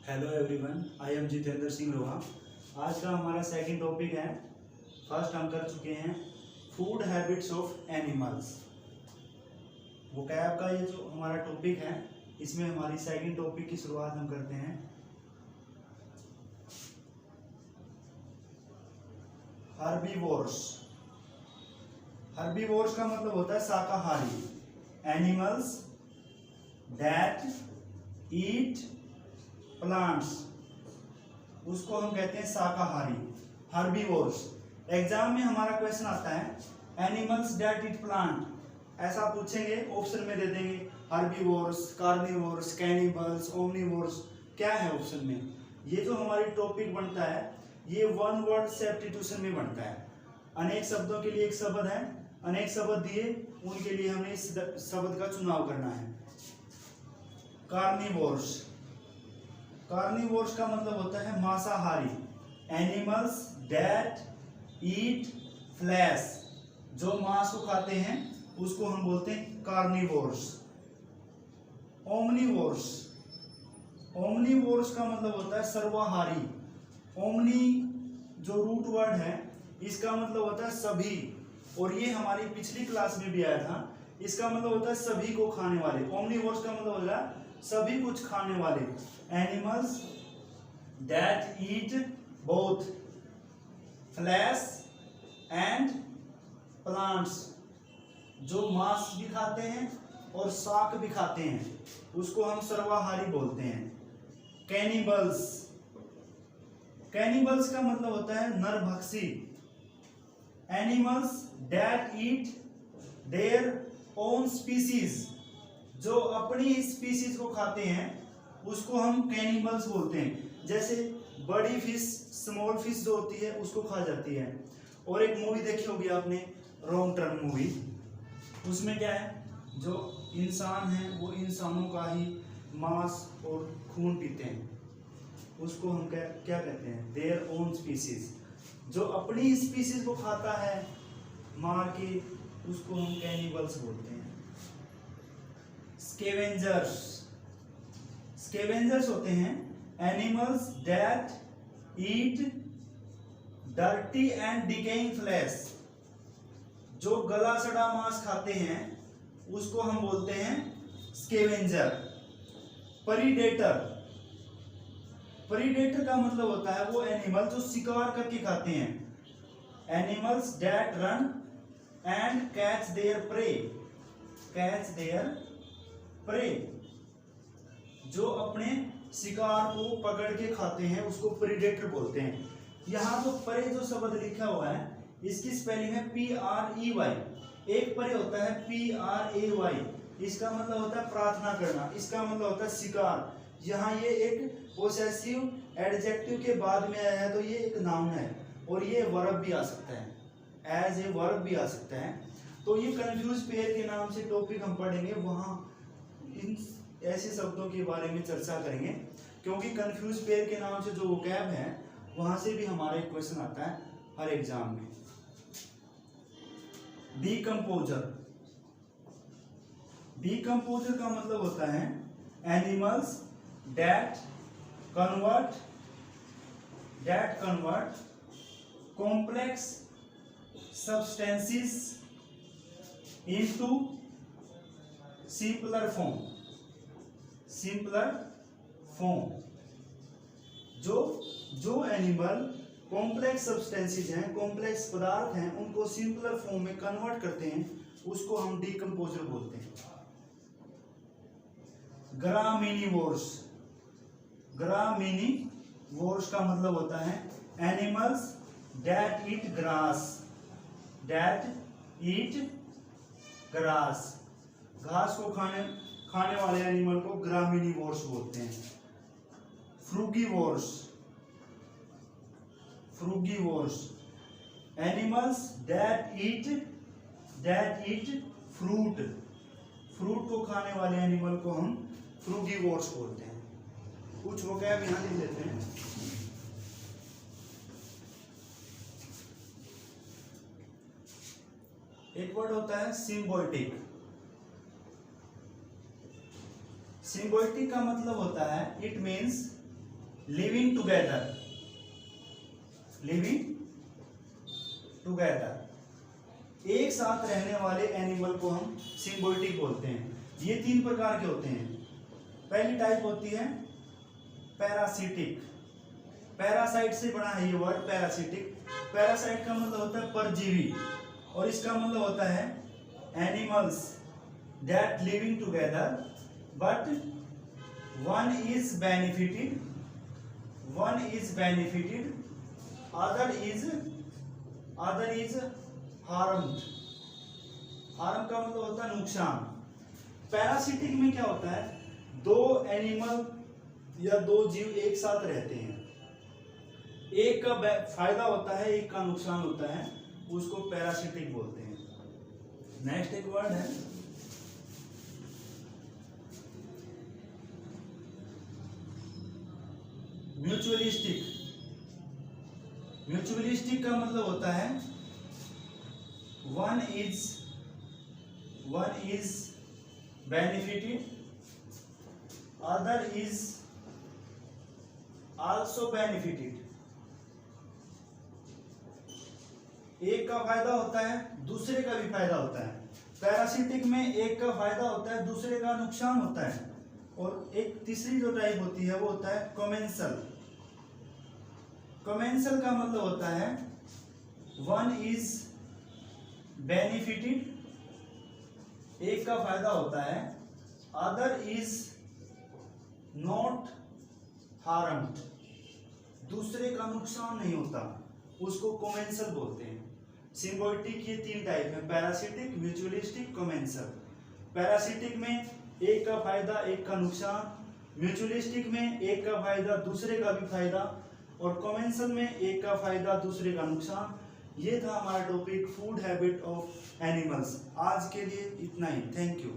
Hello everyone, I am Jitendra Singh लोहा। आज का हमारा सेकंड टॉपिक है। फर्स्ट हम कर चुके हैं food habits of animals. Vocab का ये जो हमारा टॉपिक है, इसमें हमारी सेकंड टॉपिक की शुरुआत हम करते हैं। हर्बीवोर्स। हर्बीवोर्स का मतलब होता है शाकाहारी। एनिमल्स दैट ईट प्लांट्स, उसको हम कहते हैं शाकाहारी, हर्बीवोर्स। एग्जाम में हमारा क्वेश्चन आता है एनिमल्स दैट ईट प्लांट, ऐसा पूछेंगे, ऑप्शन में दे देंगे हर्बीवोर्स, कार्निवोर्स, कैनिबल्स, ओमनीवोर्स। क्या है ऑप्शन में? ये जो हमारी टॉपिक बनता है ये वन वर्ड सब्स्टिट्यूशन में बनता है। अनेक शब्दों के लिए एक शब्द है, अनेक शब्द दिए, उनके लिए हमें इस शब्द का चुनाव करना है। कार्निवोर्स। कार्निवोर्स का मतलब होता है मांसाहारी। एनिमल्स दैट ईट फ्लैश, जो मांस को खाते हैं उसको हम बोलते हैं कार्निवोर्स। ओमनीवोर्स। ओमनीवोर्स का मतलब होता है सर्वाहारी। ओमनी जो रूट वर्ड है इसका मतलब होता है सभी, और ये हमारी पिछली क्लास में भी आया था। इसका मतलब होता है सभी को खाने वाले। ओमनीवोर्स का मतलब होता है सभी कुछ खाने वाले। Animals that eat both flash and plants, जो मांस भी खाते हैं और शाक भी खाते हैं, उसको हम सर्वाहारी बोलते हैं। कैनिबल्स। कैनिबल्स का मतलब होता है नरभक्षी। Animals that eat their own species, जो अपनी स्पीसीज को खाते हैं उसको हम कैनिबल्स बोलते हैं। जैसे बड़ी फिश, स्मॉल फिश जो होती है उसको खा जाती है। और एक मूवी देखी होगी आपने, रॉन्ग टर्न मूवी, उसमें क्या है, जो इंसान है वो इंसानों का ही मांस और खून पीते हैं, उसको हम क्या कहते हैं? There own species. जो अपनी स्पीसीज को खाता है मार के, उसको हम कैनिबल्स बोलते हैं। स्केवेंजर्स। स्केवेंजर्स होते हैं animals that eat dirty and decaying flash, जो गला सड़ा मांस खाते हैं उसको हम बोलते हैं स्केवेंजर। प्रीडेटर। प्रीडेटर का मतलब होता है वो एनिमल जो शिकार करके खाते हैं। Animals that run and catch there pray. Catch there pray, जो अपने शिकार को पकड़ के खाते हैं उसको प्रीडेटर बोलते हैं। यहाँ तो प्रे जो शब्द लिखा हुआ है इसकी स्पेलिंग है PREY। एक प्रे होता है PRAY, इसका मतलब होता है प्रार्थना करना, इसका मतलब होता है शिकार। यहाँ ये एक पोसेसिव एडजेक्टिव के बाद में आया है तो ये एक नाउन है, और ये वर्ब भी आ सकता है, एज ए वर्ब भी आ सकता है। तो ये कंफ्यूज पेयर के नाम से टॉपिक हम पढ़ेंगे, वहाँ इन ऐसे शब्दों के बारे में चर्चा करेंगे, क्योंकि कंफ्यूज पेयर के नाम से जो वोकैब है वहां से भी हमारा एक क्वेश्चन आता है हर एग्जाम में। डीकंपोजर। डीकंपोजर का मतलब होता है animals that convert complex substances into simpler form. Simpler form, जो एनिमल कॉम्प्लेक्स सब्सटेंसेस हैं, कॉम्प्लेक्स पदार्थ हैं, उनको सिंपलर फॉर्म में कन्वर्ट करते हैं, उसको हम डीकंपोजर बोलते हैं। ग्रामिनीवोर्स। ग्रामिनीवोर्स का मतलब होता है animals that eat grass. That eat grass, घास को खाने वाले एनिमल को ग्रामिनीवोर्स बोलते हैं। Frugivores. Frugivores, animals that eat fruit. Fruit को खाने वाले एनिमल को हम फ्रूगीवोर्स बोलते हैं। कुछ वोकैब यहाँ लिख लेते हैं। एक वर्ड होता है सिम्बायोटिक। सिम्बायोटिक का मतलब होता है, it means living together, living together, एक साथ रहने वाले एनिमल को हम सिम्बायोटिक बोलते हैं। ये 3 प्रकार के होते हैं। पहली टाइप होती है पैरासिटिक, पैरासाइट से बना है ये वर्ड पैरासिटिक। पैरासाइट का मतलब होता है परजीवी, और इसका मतलब होता है animals that living together but one is benefited, other is harmed. Harm का मतलब होता है नुकसान। पैरासिटिक में क्या होता है, 2 एनिमल या 2 जीव एक साथ रहते हैं, एक का फायदा होता है, एक का नुकसान होता है, उसको पैरासिटिक बोलते हैं। नेक्स्ट एक वर्ड है म्यूचुअलिस्टिक। म्यूचुअलिस्टिक का मतलब होता है one is benefited, other is also benefited. एक का फायदा होता है, दूसरे का भी फायदा होता है। पैरासिटिक में एक का फायदा होता है, दूसरे का नुकसान होता है। और एक तीसरी जो टाइप होती है वो होता है कमेंसल। कमेंसल का मतलब होता है वन इज बेनिफिटेड, एक का फायदा होता है, अदर इज नॉट हार्म्ड, दूसरे का नुकसान नहीं होता, उसको कमेंसल बोलते हैं। सिम्बायोटिक ये 3 टाइप है, पैरासिटिक, म्यूचुअलिस्टिक, कमेंसल। पैरासिटिक में एक का फायदा एक का नुकसान, म्यूचुअलिस्टिक में एक का फायदा दूसरे का भी फायदा, और कमेंसल में एक का फायदा दूसरे का नुकसान। ये था हमारा topic food habit of animals. आज के लिए इतना ही, थैंक यू।